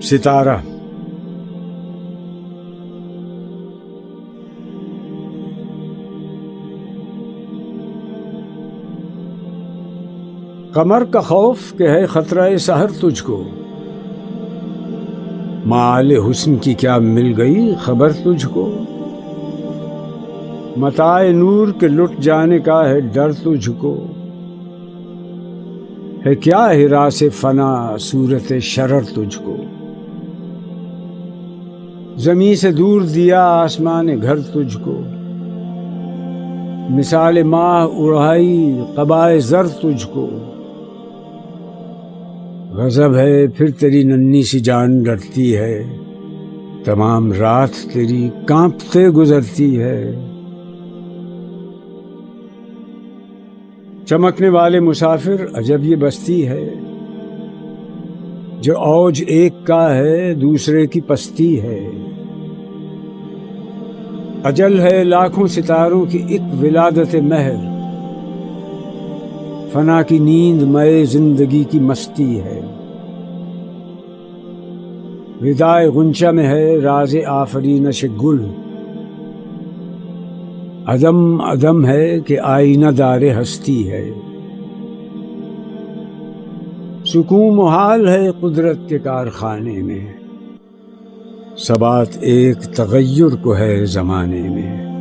ستارہ۔ قمر کا خوف کہ ہے خطرہ سحر تجھ کو، مآل حسن کی کیا مل گئی خبر تجھ کو، متاع نور کے لٹ جانے کا ہے ڈر تجھ کو، ہے کیا ہراس فنا صورت شرر تجھ کو، زمیں سے دور دیا آسمان گھر تجھ کو، مثال ماہ اڑائی قبائے زر تجھ کو، غضب ہے پھر تیری ننھی سی جان ڈرتی ہے، تمام رات تیری کانپتے گزرتی ہے، چمکنے والے مسافر عجب یہ بستی ہے، جو اوج ایک کا ہے دوسرے کی پستی ہے، اجل ہے لاکھوں ستاروں کی ایک ولادت مہر، فنا کی نیند مئے زندگی کی مستی ہے، وداع غنچہ میں ہے راز آفرینش گل، عدم عدم ہے کہ آئینہ دار ہستی ہے، سکون محال ہے قدرت کے کارخانے میں، ثبات ایک تغیر کو ہے زمانے میں۔